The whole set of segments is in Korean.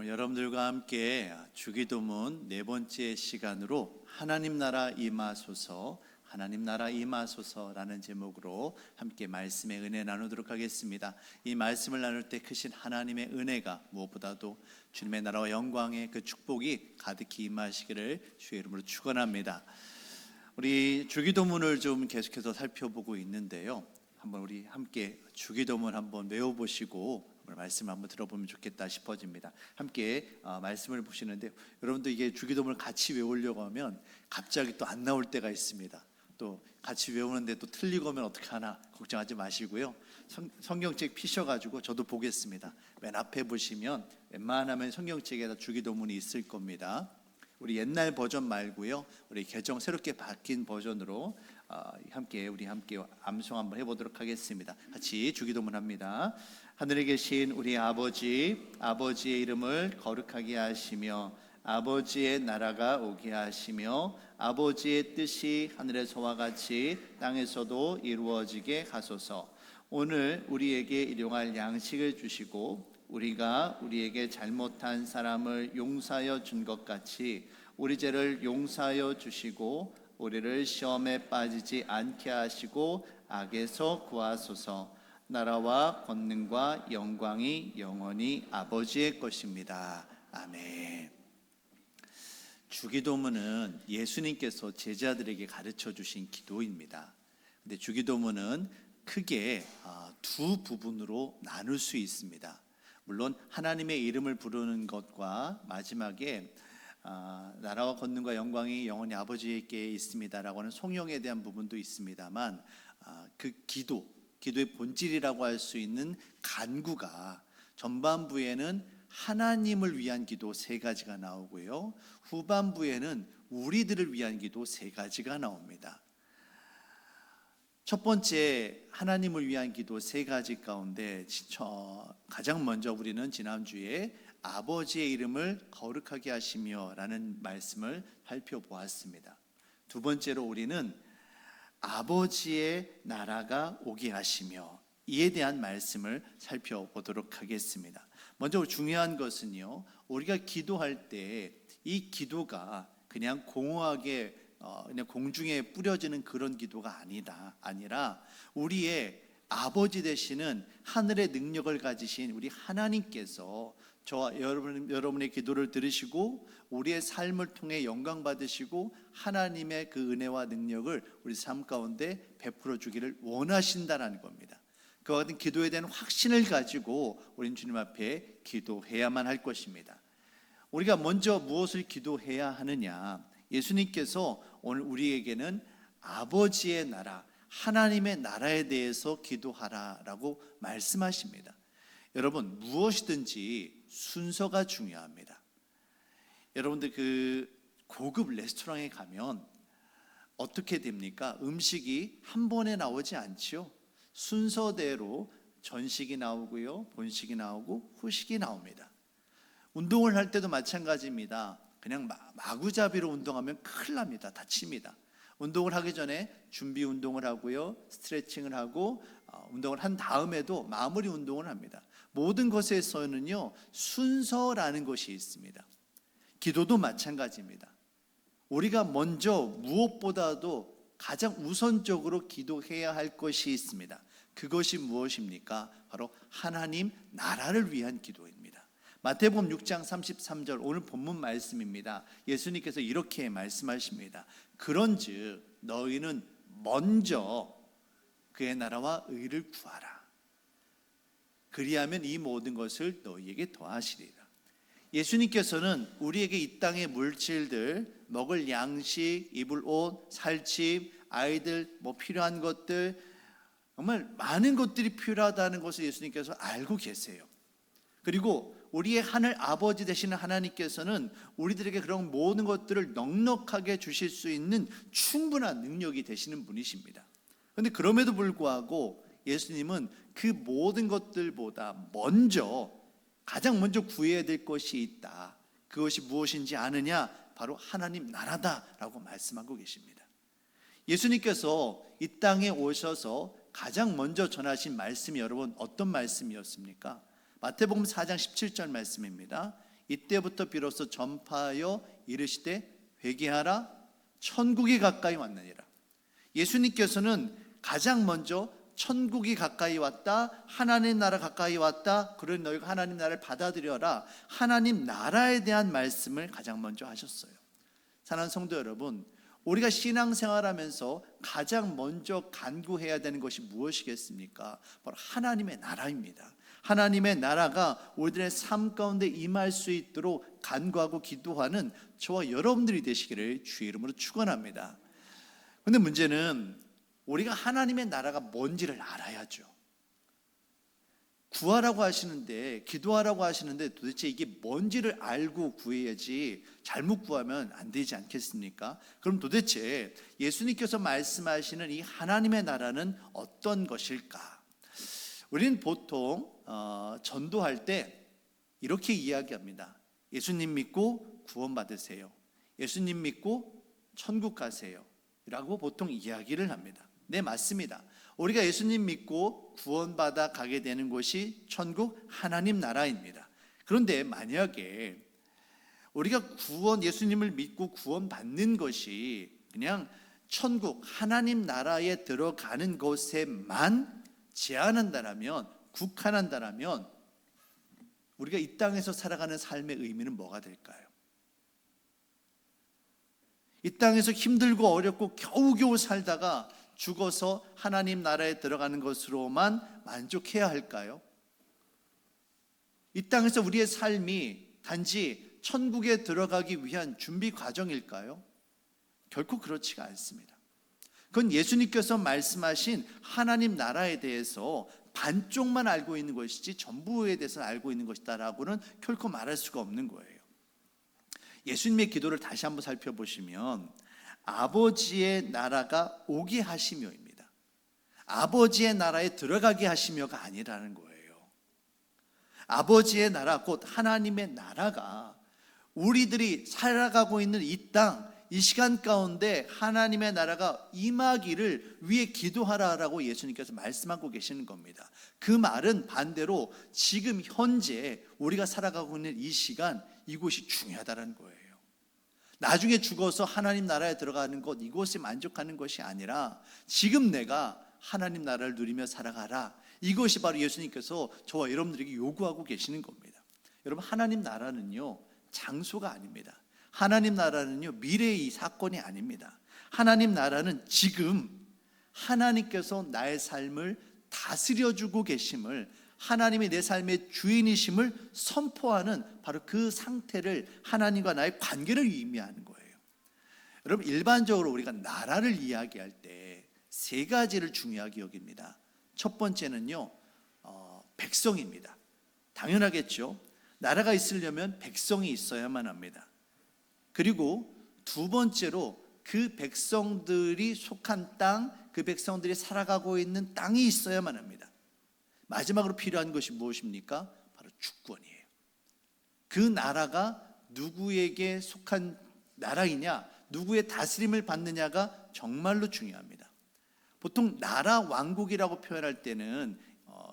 오늘 여러분들과 함께 주기도문 네 번째 시간으로 하나님 나라 임하소서, 하나님 나라 임하소서라는 제목으로 함께 말씀의 은혜 나누도록 하겠습니다. 이 말씀을 나눌 때 크신 하나님의 은혜가 무엇보다도 주님의 나라와 영광의 그 축복이 가득히 임하시기를 주의 이름으로 축원합니다. 우리 주기도문을 좀 계속해서 살펴보고 있는데요. 한번 우리 함께 주기도문 한번 외워보시고 말씀을 한번 들어보면 좋겠다 싶어집니다. 함께 말씀을 보시는데, 여러분도 이게 주기도문을 같이 외우려고 하면 갑자기 또 안 나올 때가 있습니다. 또 같이 외우는데 또 틀리고 하면 어떡하나 걱정하지 마시고요. 성경책 피셔가지고 저도 보겠습니다. 맨 앞에 보시면 웬만하면 성경책에다 주기도문이 있을 겁니다. 우리 옛날 버전 말고요, 우리 개정 새롭게 바뀐 버전으로 우리 함께 암송 한번 해보도록 하겠습니다. 같이 주기도문 합니다. 하늘에 계신 우리 아버지, 아버지의 이름을 거룩하게 하시며 아버지의 나라가 오게 하시며 아버지의 뜻이 하늘에서와 같이 땅에서도 이루어지게 하소서. 오늘 우리에게 일용할 양식을 주시고 우리가 우리에게 잘못한 사람을 용서하여 준 것 같이 우리 죄를 용서하여 주시고 우리를 시험에 빠지지 않게 하시고 악에서 구하소서. 나라와 권능과 영광이 영원히 아버지의 것입니다. 아멘. 주기도문은 예수님께서 제자들에게 가르쳐 주신 기도입니다. 근데 주기도문은 크게 두 부분으로 나눌 수 있습니다. 물론 하나님의 이름을 부르는 것과 마지막에 나라와 권능과 영광이 영원히 아버지께 있습니다라고 하는 송영에 대한 부분도 있습니다만, 그 기도의 본질이라고 할 수 있는 간구가 전반부에는 하나님을 위한 기도 세 가지가 나오고요, 후반부에는 우리들을 위한 기도 세 가지가 나옵니다. 첫 번째 하나님을 위한 기도 세 가지 가운데 가장 먼저 우리는 지난주에 아버지의 이름을 거룩하게 하시며 라는 말씀을 살펴보았습니다. 두 번째로 우리는 아버지의 나라가 오게 하시며 이에 대한 말씀을 살펴보도록 하겠습니다. 먼저 중요한 것은요, 우리가 기도할 때 이 기도가 그냥 공허하게 그냥 공중에 뿌려지는 그런 기도가 아니라 우리의 아버지 되시는 하늘의 능력을 가지신 우리 하나님께서 저와 여러분의 기도를 들으시고 우리의 삶을 통해 영광 받으시고 하나님의 그 은혜와 능력을 우리 삶 가운데 베풀어 주기를 원하신다는 겁니다. 그와 같은 기도에 대한 확신을 가지고 우리는 주님 앞에 기도해야만 할 것입니다. 우리가 먼저 무엇을 기도해야 하느냐? 예수님께서 오늘 우리에게는 아버지의 나라, 하나님의 나라에 대해서 기도하라라고 말씀하십니다. 여러분, 무엇이든지 순서가 중요합니다. 여러분들 그 고급 레스토랑에 가면 어떻게 됩니까? 음식이 한 번에 나오지 않지요. 순서대로 전식이 나오고요, 본식이 나오고 후식이 나옵니다. 운동을 할 때도 마찬가지입니다. 그냥 마구잡이로 운동하면 큰일 납니다. 다칩니다. 운동을 하기 전에 준비 운동을 하고요, 스트레칭을 하고 운동을 한 다음에도 마무리 운동을 합니다. 모든 것에서는요, 순서라는 것이 있습니다. 기도도 마찬가지입니다. 우리가 먼저 무엇보다도 가장 우선적으로 기도해야 할 것이 있습니다. 그것이 무엇입니까? 바로 하나님 나라를 위한 기도입니다. 마태복음 6장 33절 오늘 본문 말씀입니다. 예수님께서 이렇게 말씀하십니다. 그런즉 너희는 먼저 그의 나라와 의를 구하라. 그리하면 이 모든 것을 너희에게 더하시리라. 예수님께서는 우리에게 이 땅의 물질들, 먹을 양식, 입을 옷, 살 집, 아이들, 필요한 것들, 정말 많은 것들이 필요하다는 것을 예수님께서 알고 계세요. 그리고 우리의 하늘 아버지 되시는 하나님께서는 우리들에게 그런 모든 것들을 넉넉하게 주실 수 있는 충분한 능력이 되시는 분이십니다. 그런데 그럼에도 불구하고 예수님은 그 모든 것들보다 가장 먼저 구해야 될 것이 있다. 그것이 무엇인지 아느냐? 바로 하나님 나라다라고 말씀하고 계십니다. 예수님께서 이 땅에 오셔서 가장 먼저 전하신 말씀이 여러분 어떤 말씀이었습니까? 마태복음 4장 17절 말씀입니다. 이때부터 비로소 전파하여 이르시되 회개하라 천국이 가까이 왔느니라. 예수님께서는 가장 먼저 천국이 가까이 왔다, 하나님 나라 가까이 왔다, 그러니 너희가 하나님 나라를 받아들여라, 하나님 나라에 대한 말씀을 가장 먼저 하셨어요. 사랑하는 성도 여러분, 우리가 신앙생활하면서 가장 먼저 간구해야 되는 것이 무엇이겠습니까? 바로 하나님의 나라입니다. 하나님의 나라가 우리들의 삶 가운데 임할 수 있도록 간구하고 기도하는 저와 여러분들이 되시기를 주의 이름으로 축원합니다. 그런데 문제는 우리가 하나님의 나라가 뭔지를 알아야죠. 구하라고 하시는데, 기도하라고 하시는데 도대체 이게 뭔지를 알고 구해야지 잘못 구하면 안 되지 않겠습니까? 그럼 도대체 예수님께서 말씀하시는 이 하나님의 나라는 어떤 것일까? 우리는 보통 전도할 때 이렇게 이야기합니다. 예수님 믿고 구원받으세요. 예수님 믿고 천국 가세요 라고 보통 이야기를 합니다. 네, 맞습니다. 우리가 예수님 믿고 구원받아 가게 되는 곳이 천국 하나님 나라입니다. 그런데 만약에 우리가 예수님을 믿고 구원받는 것이 그냥 천국 하나님 나라에 들어가는 곳에만 제한한다면, 국한한다면 우리가 이 땅에서 살아가는 삶의 의미는 뭐가 될까요? 이 땅에서 힘들고 어렵고 겨우겨우 살다가 죽어서 하나님 나라에 들어가는 것으로만 만족해야 할까요? 이 땅에서 우리의 삶이 단지 천국에 들어가기 위한 준비 과정일까요? 결코 그렇지가 않습니다. 그건 예수님께서 말씀하신 하나님 나라에 대해서 반쪽만 알고 있는 것이지 전부에 대해서 알고 있는 것이다라고는 결코 말할 수가 없는 거예요. 예수님의 기도를 다시 한번 살펴보시면 아버지의 나라가 오게 하시며입니다. 아버지의 나라에 들어가게 하시며가 아니라는 거예요. 아버지의 나라, 곧 하나님의 나라가 우리들이 살아가고 있는 이 땅, 이 시간 가운데 하나님의 나라가 임하기를 위해 기도하라라고 예수님께서 말씀하고 계시는 겁니다. 그 말은 반대로 지금 현재 우리가 살아가고 있는 이 시간, 이곳이 중요하다는 거예요. 나중에 죽어서 하나님 나라에 들어가는 것, 이곳에 만족하는 것이 아니라 지금 내가 하나님 나라를 누리며 살아가라. 이것이 바로 예수님께서 저와 여러분들에게 요구하고 계시는 겁니다. 여러분, 하나님 나라는요, 장소가 아닙니다. 하나님 나라는요, 미래의 사건이 아닙니다. 하나님 나라는 지금 하나님께서 나의 삶을 다스려주고 계심을, 하나님이 내 삶의 주인이심을 선포하는 바로 그 상태를, 하나님과 나의 관계를 의미하는 거예요. 여러분, 일반적으로 우리가 나라를 이야기할 때 세 가지를 중요하게 여깁니다. 첫 번째는요, 백성입니다. 당연하겠죠. 나라가 있으려면 백성이 있어야만 합니다. 그리고 두 번째로 그 백성들이 속한 땅, 그 백성들이 살아가고 있는 땅이 있어야만 합니다. 마지막으로 필요한 것이 무엇입니까? 바로 주권이에요. 그 나라가 누구에게 속한 나라이냐, 누구의 다스림을 받느냐가 정말로 중요합니다. 보통 나라 왕국이라고 표현할 때는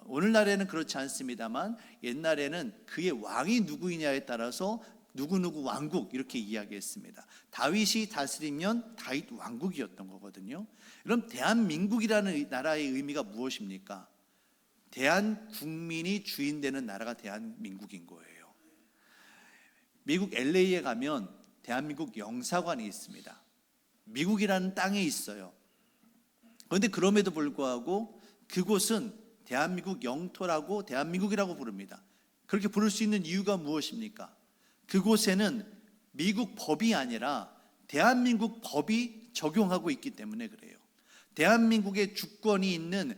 오늘날에는 그렇지 않습니다만 옛날에는 그의 왕이 누구이냐에 따라서 누구누구 왕국 이렇게 이야기했습니다. 다윗이 다스리면 다윗 왕국이었던 거거든요. 그럼 대한민국이라는 나라의 의미가 무엇입니까? 대한국민이 주인 되는 나라가 대한민국인 거예요. 미국 LA에 가면 대한민국 영사관이 있습니다. 미국이라는 땅에 있어요. 그런데 그럼에도 불구하고 그곳은 대한민국 영토라고, 대한민국이라고 부릅니다. 그렇게 부를 수 있는 이유가 무엇입니까? 그곳에는 미국 법이 아니라 대한민국 법이 적용하고 있기 때문에 그래요. 대한민국의 주권이 있는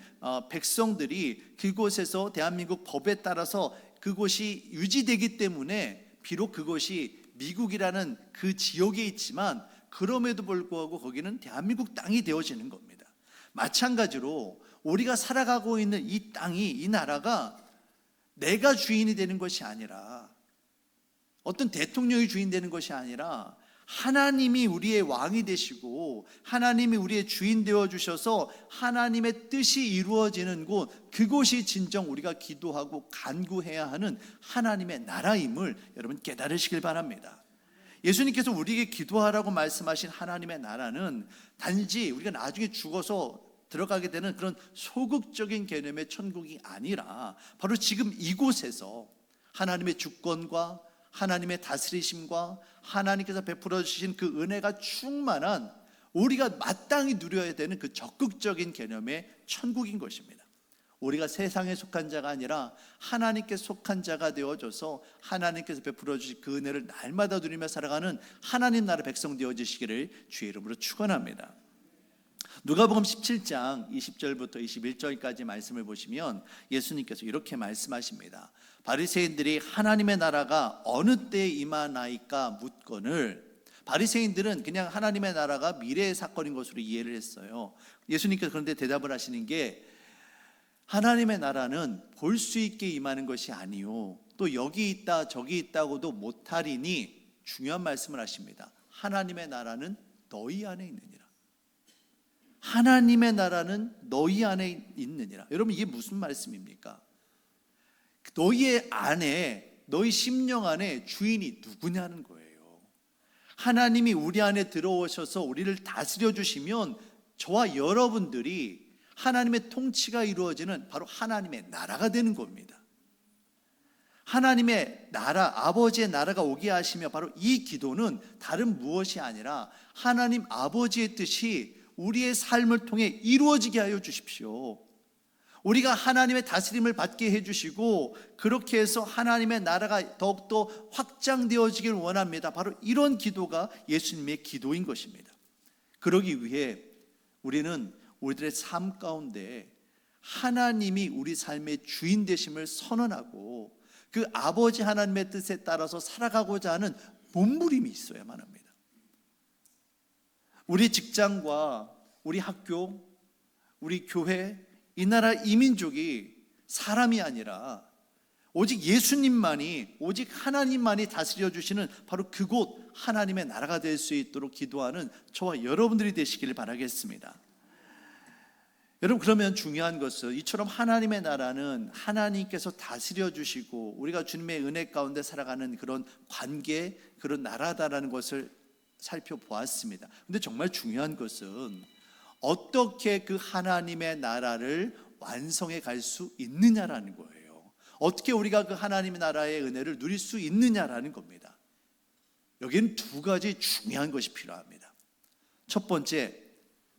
백성들이 그곳에서 대한민국 법에 따라서 그곳이 유지되기 때문에 비록 그것이 미국이라는 그 지역에 있지만 그럼에도 불구하고 거기는 대한민국 땅이 되어지는 겁니다. 마찬가지로 우리가 살아가고 있는 이 땅이, 이 나라가 내가 주인이 되는 것이 아니라, 어떤 대통령이 주인 되는 것이 아니라 하나님이 우리의 왕이 되시고 하나님이 우리의 주인 되어 주셔서 하나님의 뜻이 이루어지는 곳, 그곳이 진정 우리가 기도하고 간구해야 하는 하나님의 나라임을 여러분 깨달으시길 바랍니다. 예수님께서 우리에게 기도하라고 말씀하신 하나님의 나라는 단지 우리가 나중에 죽어서 들어가게 되는 그런 소극적인 개념의 천국이 아니라 바로 지금 이곳에서 하나님의 주권과 하나님의 다스리심과 하나님께서 베풀어 주신 그 은혜가 충만한 우리가 마땅히 누려야 되는 그 적극적인 개념의 천국인 것입니다. 우리가 세상에 속한 자가 아니라 하나님께 속한 자가 되어져서 하나님께서 베풀어 주신 그 은혜를 날마다 누리며 살아가는 하나님 나라 백성 되어지시기를 주의 이름으로 축원합니다. 누가복음 17장 20절부터 21절까지 말씀을 보시면 예수님께서 이렇게 말씀하십니다. 바리새인들이 하나님의 나라가 어느 때에 임하나이까 묻거늘, 바리새인들은 그냥 하나님의 나라가 미래의 사건인 것으로 이해를 했어요. 예수님께서 그런데 대답을 하시는 게 하나님의 나라는 볼 수 있게 임하는 것이 아니요 또 여기 있다 저기 있다고도 못하리니, 중요한 말씀을 하십니다. 하나님의 나라는 너희 안에 있느니라. 하나님의 나라는 너희 안에 있느니라. 여러분 이게 무슨 말씀입니까? 너희의 안에, 너희 심령 안에 주인이 누구냐는 거예요. 하나님이 우리 안에 들어오셔서 우리를 다스려 주시면 저와 여러분들이 하나님의 통치가 이루어지는 바로 하나님의 나라가 되는 겁니다. 하나님의 나라, 아버지의 나라가 오게 하시며 바로 이 기도는 다른 무엇이 아니라 하나님 아버지의 뜻이 우리의 삶을 통해 이루어지게 하여 주십시오. 우리가 하나님의 다스림을 받게 해주시고 그렇게 해서 하나님의 나라가 더욱더 확장되어지길 원합니다. 바로 이런 기도가 예수님의 기도인 것입니다. 그러기 위해 우리는 우리들의 삶 가운데 하나님이 우리 삶의 주인 되심을 선언하고 그 아버지 하나님의 뜻에 따라서 살아가고자 하는 몸부림이 있어야만 합니다. 우리 직장과 우리 학교, 우리 교회, 이 나라 이민족이 사람이 아니라 오직 예수님만이, 오직 하나님만이 다스려 주시는 바로 그곳 하나님의 나라가 될 수 있도록 기도하는 저와 여러분들이 되시기를 바라겠습니다. 여러분, 그러면 중요한 것은 이처럼 하나님의 나라는 하나님께서 다스려 주시고 우리가 주님의 은혜 가운데 살아가는 그런 관계, 그런 나라다라는 것을 살펴보았습니다. 근데 정말 중요한 것은 어떻게 그 하나님의 나라를 완성해 갈 수 있느냐라는 거예요. 어떻게 우리가 그 하나님의 나라의 은혜를 누릴 수 있느냐라는 겁니다. 여기는 두 가지 중요한 것이 필요합니다. 첫 번째,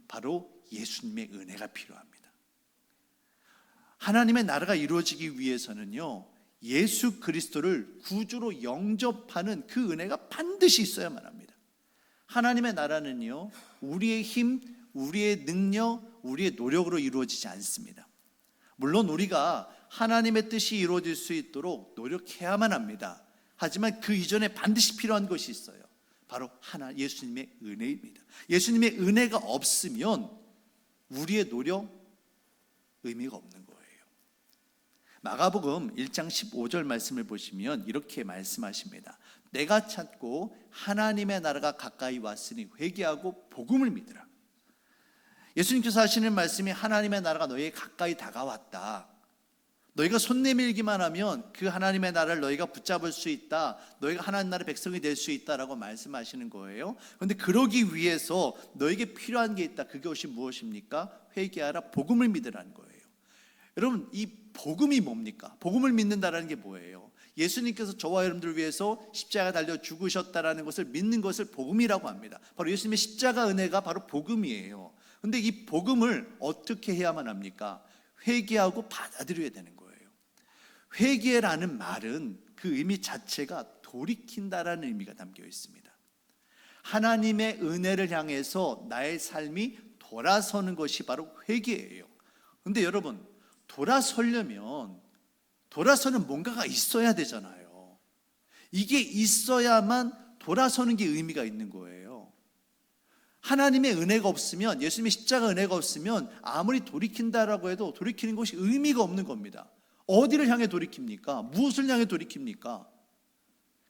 바로 예수님의 은혜가 필요합니다. 하나님의 나라가 이루어지기 위해서는요, 예수 그리스도를 구주로 영접하는 그 은혜가 반드시 있어야만 합니다. 하나님의 나라는요, 우리의 힘, 우리의 능력, 우리의 노력으로 이루어지지 않습니다. 물론 우리가 하나님의 뜻이 이루어질 수 있도록 노력해야만 합니다. 하지만 그 이전에 반드시 필요한 것이 있어요. 바로 예수님의 은혜입니다. 예수님의 은혜가 없으면 우리의 노력, 의미가 없는 거예요. 마가복음 1장 15절 말씀을 보시면 이렇게 말씀하십니다. 내가 찾고 하나님의 나라가 가까이 왔으니 회개하고 복음을 믿으라. 예수님께서 하시는 말씀이 하나님의 나라가 너희에 가까이 다가왔다. 너희가 손 내밀기만 하면 그 하나님의 나라를 너희가 붙잡을 수 있다. 너희가 하나님 나라의 백성이 될 수 있다라고 말씀하시는 거예요. 그런데 그러기 위해서 너에게 필요한 게 있다. 그것이 무엇입니까? 회개하라, 복음을 믿으라는 거예요. 여러분, 이 복음이 뭡니까? 복음을 믿는다라는 게 뭐예요? 예수님께서 저와 여러분들을 위해서 십자가 달려 죽으셨다라는 것을 믿는 것을 복음이라고 합니다. 바로 예수님의 십자가 은혜가 바로 복음이에요. 그런데 이 복음을 어떻게 해야만 합니까? 회개하고 받아들여야 되는 거예요. 회개라는 말은 그 의미 자체가 돌이킨다라는 의미가 담겨 있습니다. 하나님의 은혜를 향해서 나의 삶이 돌아서는 것이 바로 회개예요. 그런데 여러분, 돌아서려면 돌아서는 뭔가가 있어야 되잖아요. 이게 있어야만 돌아서는 게 의미가 있는 거예요. 하나님의 은혜가 없으면, 예수님의 십자가 은혜가 없으면 아무리 돌이킨다라고 해도 돌이키는 것이 의미가 없는 겁니다. 어디를 향해 돌이킵니까? 무엇을 향해 돌이킵니까?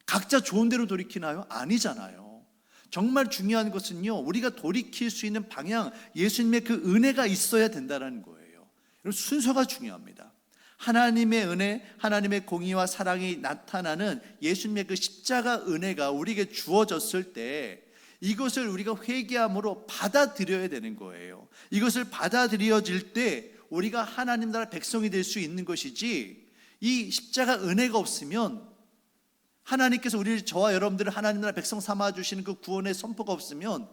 각자 좋은 대로 돌이키나요? 아니잖아요. 정말 중요한 것은요, 우리가 돌이킬 수 있는 방향, 예수님의 그 은혜가 있어야 된다는 거예요. 순서가 중요합니다. 하나님의 은혜, 하나님의 공의와 사랑이 나타나는 예수님의 그 십자가 은혜가 우리에게 주어졌을 때 이것을 우리가 회개함으로 받아들여야 되는 거예요. 이것을 받아들여질 때 우리가 하나님 나라 백성이 될 수 있는 것이지, 이 십자가 은혜가 없으면, 하나님께서 저와 여러분들을 하나님 나라 백성 삼아주시는 그 구원의 선포가 없으면,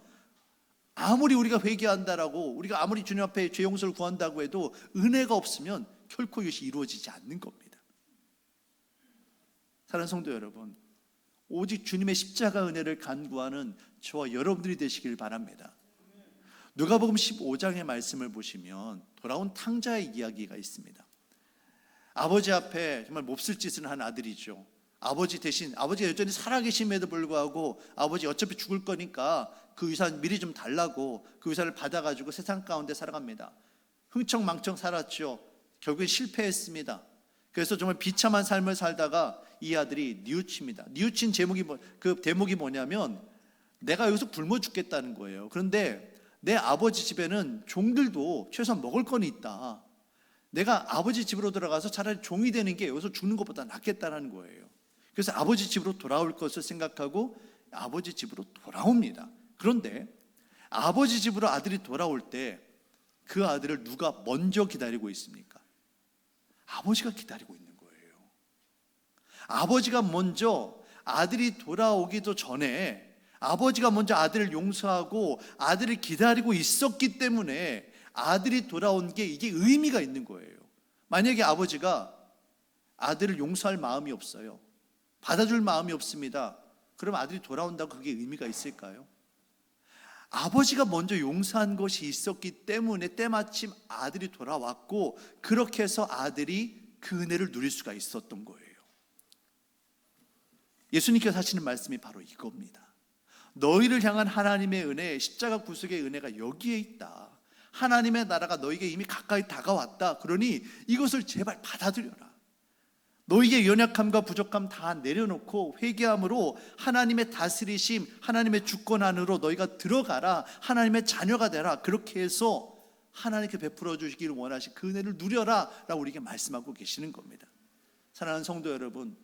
아무리 우리가 회개한다라고, 우리가 아무리 주님 앞에 죄 용서를 구한다고 해도 은혜가 없으면 결코 이것이 이루어지지 않는 겁니다. 사랑하는 성도 여러분, 오직 주님의 십자가 은혜를 간구하는 저와 여러분들이 되시길 바랍니다. 누가복음 15장의 말씀을 보시면 돌아온 탕자의 이야기가 있습니다. 아버지 앞에 정말 몹쓸 짓을 한 아들이죠. 아버지 대신, 아버지가 여전히 살아계심에도 불구하고 아버지 어차피 죽을 거니까 그 유산 미리 좀 달라고 그 유산을 받아가지고 세상 가운데 살아갑니다. 흥청망청 살았죠. 결국엔 실패했습니다. 그래서 정말 비참한 삶을 살다가 이 아들이 뉘우칩니다. 뉘우친 그 대목이 뭐냐면, 내가 여기서 굶어 죽겠다는 거예요. 그런데 내 아버지 집에는 종들도 최소한 먹을 건 있다. 내가 아버지 집으로 들어가서 차라리 종이 되는 게 여기서 죽는 것보다 낫겠다는 거예요. 그래서 아버지 집으로 돌아올 것을 생각하고 아버지 집으로 돌아옵니다. 그런데 아버지 집으로 아들이 돌아올 때 그 아들을 누가 먼저 기다리고 있습니까? 아버지가 기다리고 있는 거예요. 아버지가 먼저, 아들이 돌아오기도 전에 아버지가 먼저 아들을 용서하고 아들을 기다리고 있었기 때문에 아들이 돌아온 게 이게 의미가 있는 거예요. 만약에 아버지가 아들을 용서할 마음이 없어요, 받아줄 마음이 없습니다. 그럼 아들이 돌아온다고 그게 의미가 있을까요? 아버지가 먼저 용서한 것이 있었기 때문에 때마침 아들이 돌아왔고, 그렇게 해서 아들이 그 은혜를 누릴 수가 있었던 거예요. 예수님께서 하시는 말씀이 바로 이겁니다. 너희를 향한 하나님의 은혜, 십자가 구속의 은혜가 여기에 있다. 하나님의 나라가 너에게 이미 가까이 다가왔다. 그러니 이것을 제발 받아들여라. 너희의 연약함과 부족함 다 내려놓고 회개함으로 하나님의 다스리심, 하나님의 주권 안으로 너희가 들어가라. 하나님의 자녀가 되라. 그렇게 해서 하나님께 베풀어 주시기를 원하신 그 은혜를 누려라 라고 우리에게 말씀하고 계시는 겁니다. 사랑하는 성도 여러분,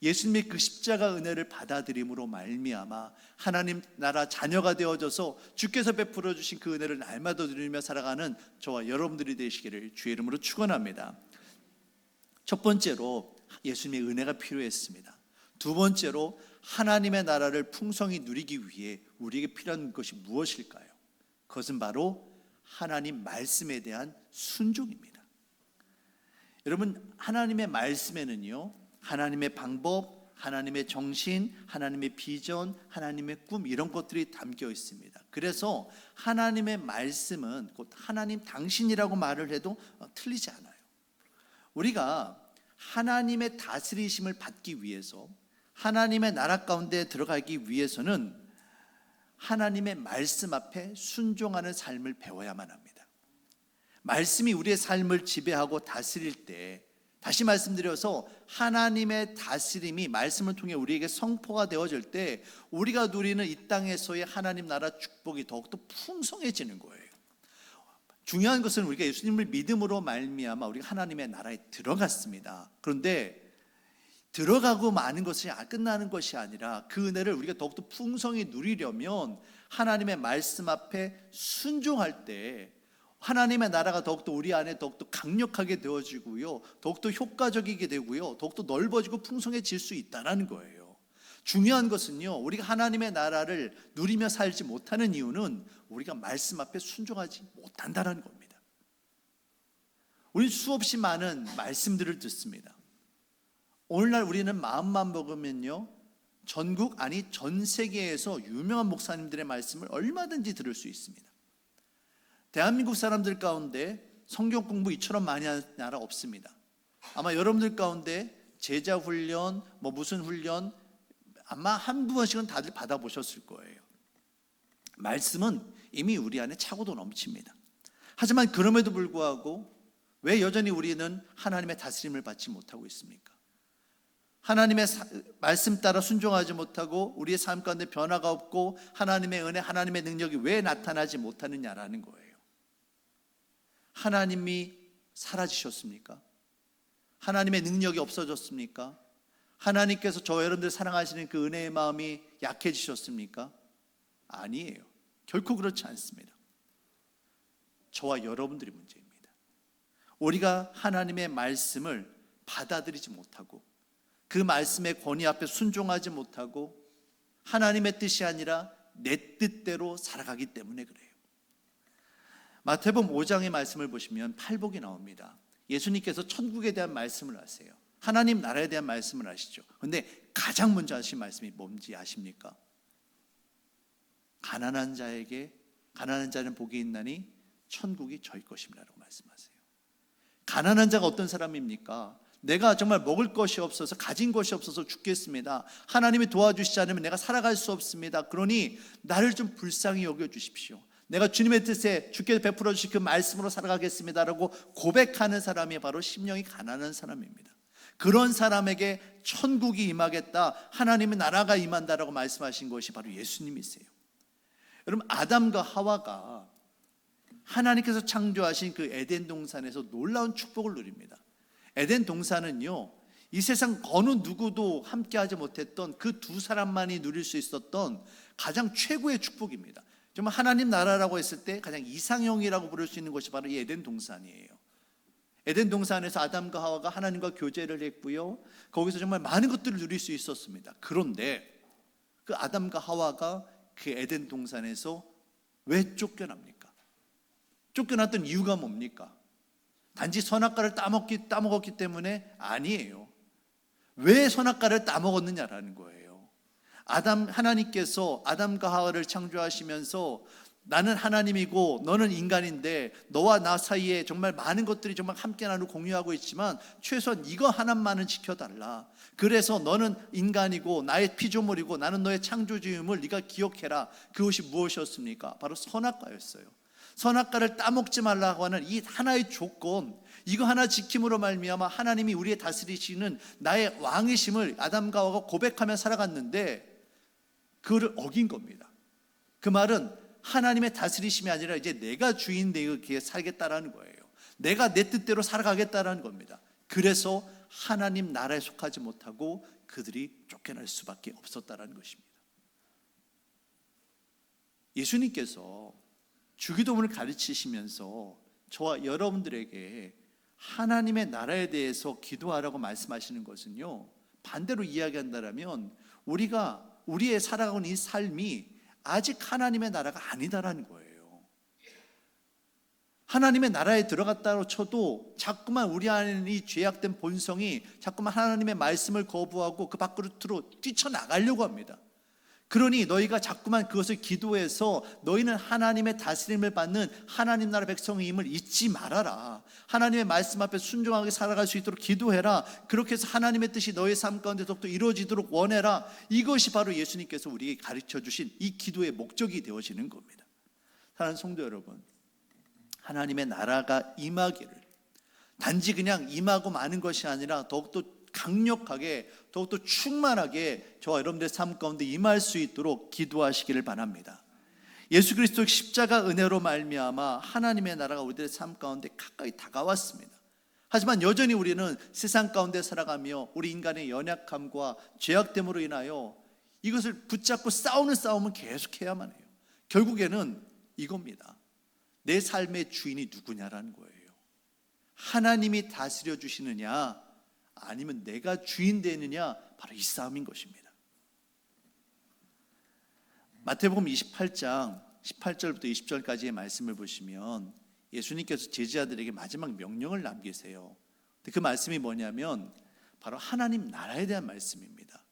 예수님의 그 십자가 은혜를 받아들임으로 말미암아 하나님 나라 자녀가 되어져서 주께서 베풀어 주신 그 은혜를 날마다 누리며 살아가는 저와 여러분들이 되시기를 주의 이름으로 축원합니다. 첫 번째로 예수님의 은혜가 필요했습니다. 두 번째로 하나님의 나라를 풍성히 누리기 위해 우리에게 필요한 것이 무엇일까요? 그것은 바로 하나님 말씀에 대한 순종입니다. 여러분, 하나님의 말씀에는요, 하나님의 방법, 하나님의 정신, 하나님의 비전, 하나님의 꿈, 이런 것들이 담겨 있습니다. 그래서 하나님의 말씀은 곧 하나님 당신이라고 말을 해도 틀리지 않아요. 우리가 하나님의 다스리심을 받기 위해서, 하나님의 나라 가운데 들어가기 위해서는 하나님의 말씀 앞에 순종하는 삶을 배워야만 합니다. 말씀이 우리의 삶을 지배하고 다스릴 때, 다시 말씀드려서 하나님의 다스림이 말씀을 통해 우리에게 성포가 되어질 때 우리가 누리는 이 땅에서의 하나님 나라 축복이 더욱더 풍성해지는 거예요. 중요한 것은 우리가 예수님을 믿음으로 말미암아 우리가 하나님의 나라에 들어갔습니다. 그런데 들어가고 마는 것이 끝나는 것이 아니라 그 은혜를 우리가 더욱더 풍성히 누리려면 하나님의 말씀 앞에 순종할 때 하나님의 나라가 더욱더 우리 안에 더욱더 강력하게 되어지고요, 더욱더 효과적이게 되고요, 더욱더 넓어지고 풍성해질 수 있다는 거예요. 중요한 것은요, 우리가 하나님의 나라를 누리며 살지 못하는 이유는 우리가 말씀 앞에 순종하지 못한다는 겁니다. 우리 수없이 많은 말씀들을 듣습니다. 오늘날 우리는 마음만 먹으면요, 전국 아니 전 세계에서 유명한 목사님들의 말씀을 얼마든지 들을 수 있습니다. 대한민국 사람들 가운데 성경 공부 이처럼 많이 하는 나라 없습니다. 아마 여러분들 가운데 제자 훈련, 무슨 훈련 아마 한두 번씩은 다들 받아보셨을 거예요. 말씀은 이미 우리 안에 차고도 넘칩니다. 하지만 그럼에도 불구하고 왜 여전히 우리는 하나님의 다스림을 받지 못하고 있습니까? 하나님의 말씀 따라 순종하지 못하고 우리의 삶 가운데 변화가 없고 하나님의 은혜, 하나님의 능력이 왜 나타나지 못하느냐라는 거예요. 하나님이 사라지셨습니까? 하나님의 능력이 없어졌습니까? 하나님께서 저 여러분들 사랑하시는 그 은혜의 마음이 약해지셨습니까? 아니에요. 결코 그렇지 않습니다. 저와 여러분들이 문제입니다. 우리가 하나님의 말씀을 받아들이지 못하고 그 말씀의 권위 앞에 순종하지 못하고 하나님의 뜻이 아니라 내 뜻대로 살아가기 때문에 그래요. 마태복음 5장의 말씀을 보시면 팔복이 나옵니다. 예수님께서 천국에 대한 말씀을 하세요. 하나님 나라에 대한 말씀을 하시죠. 그런데 가장 먼저 하신 말씀이 뭔지 아십니까? 가난한 자는 복이 있나니 천국이 저희 것입니다라고 말씀하세요. 가난한 자가 어떤 사람입니까? 내가 정말 먹을 것이 없어서, 가진 것이 없어서 죽겠습니다. 하나님이 도와주시지 않으면 내가 살아갈 수 없습니다. 그러니 나를 좀 불쌍히 여겨주십시오. 내가 주님의 뜻에 주께서 베풀어 주신 그 말씀으로 살아가겠습니다라고 고백하는 사람이 바로 심령이 가난한 사람입니다. 그런 사람에게 천국이 임하겠다, 하나님의 나라가 임한다라고 말씀하신 것이 바로 예수님이세요. 여러분, 아담과 하와가 하나님께서 창조하신 그 에덴 동산에서 놀라운 축복을 누립니다. 에덴 동산은요, 이 세상 어느 누구도 함께하지 못했던 그 두 사람만이 누릴 수 있었던 가장 최고의 축복입니다. 정말 하나님 나라라고 했을 때 가장 이상형이라고 부를 수 있는 것이 바로 이 에덴 동산이에요. 에덴 동산에서 아담과 하와가 하나님과 교제를 했고요, 거기서 정말 많은 것들을 누릴 수 있었습니다. 그런데 그 아담과 하와가 그 에덴 동산에서 왜 쫓겨납니까? 쫓겨났던 이유가 뭡니까? 단지 선악과를 따먹었기 때문에 아니에요. 왜 선악과를 따먹었느냐라는 거예요. 하나님께서 아담과 하와를 창조하시면서 나는 하나님이고 너는 인간인데 너와 나 사이에 정말 많은 것들이 정말 함께 나누고 공유하고 있지만 최소한 이거 하나만은 지켜달라. 그래서 너는 인간이고 나의 피조물이고 나는 너의 창조주임을 네가 기억해라. 그것이 무엇이었습니까? 바로 선악과였어요. 선악과를 따먹지 말라고 하는 이 하나의 조건, 이거 하나 지킴으로 말미암아 하나님이 우리의 다스리시는 나의 왕이심을 아담과 하와가 고백하며 살아갔는데 그거를 어긴 겁니다. 그 말은 하나님의 다스리심이 아니라 이제 내가 주인 되게 살겠다라는 거예요. 내가 내 뜻대로 살아가겠다라는 겁니다. 그래서 하나님 나라에 속하지 못하고 그들이 쫓겨날 수밖에 없었다라는 것입니다. 예수님께서 주기도문을 가르치시면서 저와 여러분들에게 하나님의 나라에 대해서 기도하라고 말씀하시는 것은요, 반대로 이야기한다면 우리의 살아가는 이 삶이 아직 하나님의 나라가 아니다라는 거예요. 하나님의 나라에 들어갔다고 쳐도 자꾸만 우리 안에 있는 이 죄악된 본성이 자꾸만 하나님의 말씀을 거부하고 그 밖으로 뛰쳐나가려고 합니다. 그러니 너희가 자꾸만 그것을 기도해서 너희는 하나님의 다스림을 받는 하나님 나라 백성임을 잊지 말아라. 하나님의 말씀 앞에 순종하게 살아갈 수 있도록 기도해라. 그렇게 해서 하나님의 뜻이 너희 삶 가운데 더욱더 이루어지도록 원해라. 이것이 바로 예수님께서 우리에게 가르쳐 주신 이 기도의 목적이 되어지는 겁니다. 사랑하는 성도 여러분, 하나님의 나라가 임하기를 단지 그냥 임하고 마는 것이 아니라 더욱더 강력하게, 더욱더 충만하게 저와 여러분들의 삶 가운데 임할 수 있도록 기도하시기를 바랍니다. 예수 그리스도의 십자가 은혜로 말미암아 하나님의 나라가 우리들의 삶 가운데 가까이 다가왔습니다. 하지만 여전히 우리는 세상 가운데 살아가며 우리 인간의 연약함과 죄악됨으로 인하여 이것을 붙잡고 싸우는 싸움은 계속해야만 해요. 결국에는 이겁니다. 내 삶의 주인이 누구냐라는 거예요. 하나님이 다스려 주시느냐 아니면 내가 주인 되느냐, 바로 이 싸움인 것입니다. 마태복음 28장 18절부터 20절까지의 말씀을 보시면 예수님께서 제자들에게 마지막 명령을 남기세요. 그 말씀이 뭐냐면 바로 하나님 나라에 대한 말씀입니다.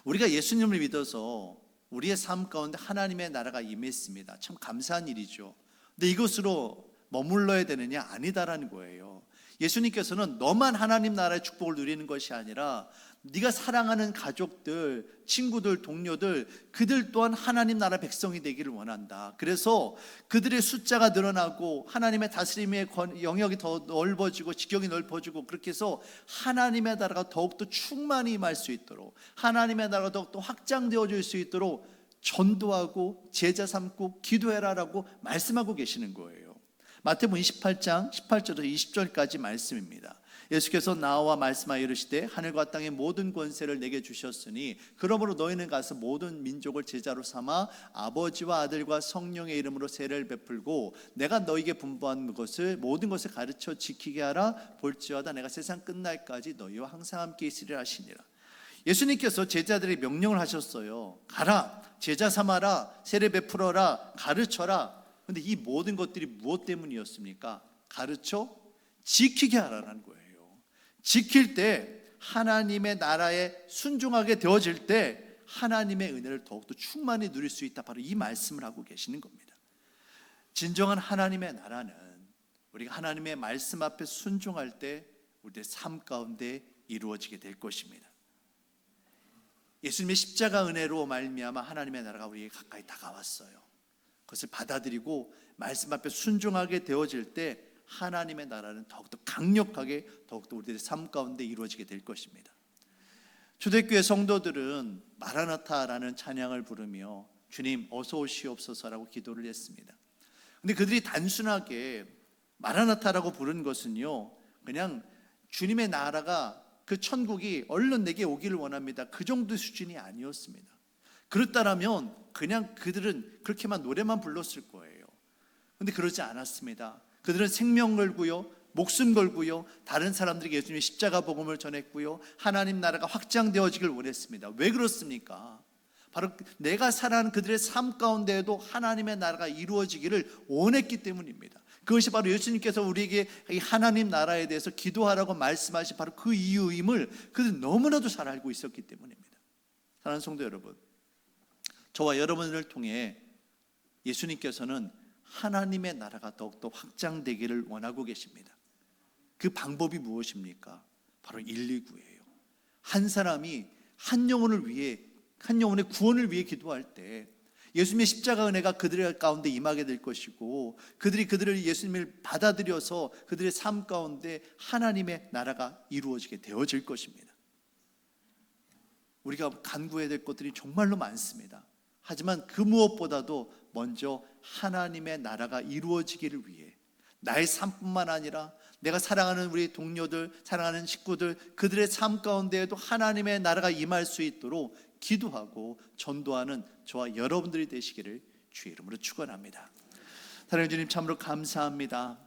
우리가 예수님을 믿어서 우리의 삶 가운데 하나님의 나라가 임했습니다. 참 감사한 일이죠. 근데 이것으로 머물러야 되느냐? 아니다라는 거예요. 예수님께서는 너만 하나님 나라의 축복을 누리는 것이 아니라 네가 사랑하는 가족들, 친구들, 동료들, 그들 또한 하나님 나라 백성이 되기를 원한다. 그래서 그들의 숫자가 늘어나고 하나님의 다스림의 영역이 더 넓어지고 지경이 넓어지고, 그렇게 해서 하나님의 나라가 더욱더 충만히 임할 수 있도록, 하나님의 나라가 더욱더 확장되어질 수 있도록 전도하고 제자 삼고 기도해라라고 말씀하고 계시는 거예요. 마태복음 28장 18절에서 20절까지 말씀입니다. 예수께서 나와 말씀하여 이르시되 하늘과 땅의 모든 권세를 내게 주셨으니 그러므로 너희는 가서 모든 민족을 제자로 삼아 아버지와 아들과 성령의 이름으로 세례를 베풀고 내가 너희에게 분부한 것을 모든 것을 가르쳐 지키게 하라. 볼지어다 내가 세상 끝날까지 너희와 항상 함께 있으리라 하시니라. 예수님께서 제자들에게 명령을 하셨어요. 가라, 제자 삼아라, 세례 베풀어라, 가르쳐라. 근데 이 모든 것들이 무엇 때문이었습니까? 가르쳐 지키게 하라는 거예요. 지킬 때, 하나님의 나라에 순종하게 되어질 때 하나님의 은혜를 더욱더 충만히 누릴 수 있다. 바로 이 말씀을 하고 계시는 겁니다. 진정한 하나님의 나라는 우리가 하나님의 말씀 앞에 순종할 때 우리의 삶 가운데 이루어지게 될 것입니다. 예수님의 십자가 은혜로 말미암아 하나님의 나라가 우리에게 가까이 다가왔어요. 그것을 받아들이고 말씀 앞에 순종하게 되어질 때 하나님의 나라는 더욱더 강력하게 더욱더 우리들의 삶 가운데 이루어지게 될 것입니다. 초대교회 성도들은 마라나타라는 찬양을 부르며 주님 어서 오시옵소서라고 기도를 했습니다. 근데 그들이 단순하게 마라나타라고 부른 것은요, 그냥 주님의 나라가, 그 천국이 얼른 내게 오기를 원합니다, 그 정도 수준이 아니었습니다. 그렇다면 그냥 그들은 그렇게만 노래만 불렀을 거예요. 근데 그러지 않았습니다. 그들은 생명 걸고요, 목숨 걸고요, 다른 사람들에게 예수님의 십자가 복음을 전했고요, 하나님 나라가 확장되어지길 원했습니다. 왜 그렇습니까? 바로 내가 살아가는 그들의 삶 가운데에도 하나님의 나라가 이루어지기를 원했기 때문입니다. 그것이 바로 예수님께서 우리에게 이 하나님 나라에 대해서 기도하라고 말씀하신 바로 그 이유임을 그들은 너무나도 잘 알고 있었기 때문입니다. 사랑하는 성도 여러분, 저와 여러분을 통해 예수님께서는 하나님의 나라가 더욱더 확장되기를 원하고 계십니다. 그 방법이 무엇입니까? 바로 119예요. 한 사람이 한 영혼을 위해, 한 영혼의 구원을 위해 기도할 때 예수님의 십자가 은혜가 그들의 가운데 임하게 될 것이고, 그들을 예수님을 받아들여서 그들의 삶 가운데 하나님의 나라가 이루어지게 되어질 것입니다. 우리가 간구해야 될 것들이 정말로 많습니다. 하지만 그 무엇보다도 먼저 하나님의 나라가 이루어지기를 위해 나의 삶뿐만 아니라 내가 사랑하는 우리 동료들, 사랑하는 식구들, 그들의 삶 가운데에도 하나님의 나라가 임할 수 있도록 기도하고 전도하는 저와 여러분들이 되시기를 주의 이름으로 축원합니다. 사랑하는 주님, 참으로 감사합니다.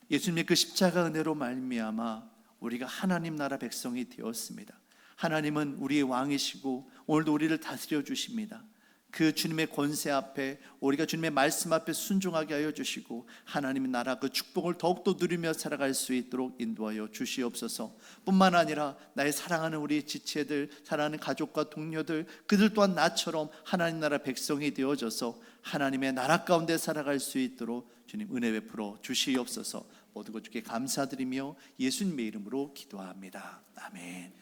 예수님의 그 십자가 은혜로 말미암아 우리가 하나님 나라 백성이 되었습니다. 하나님은 우리의 왕이시고 오늘도 우리를 다스려 주십니다. 그 주님의 권세 앞에 우리가 주님의 말씀 앞에 순종하게 하여 주시고 하나님의 나라 그 축복을 더욱더 누리며 살아갈 수 있도록 인도하여 주시옵소서. 뿐만 아니라 나의 사랑하는 우리 지체들, 사랑하는 가족과 동료들, 그들 또한 나처럼 하나님 나라 백성이 되어져서 하나님의 나라 가운데 살아갈 수 있도록 주님 은혜 베풀어 주시옵소서. 모든 것 주께 감사드리며 예수님의 이름으로 기도합니다. 아멘.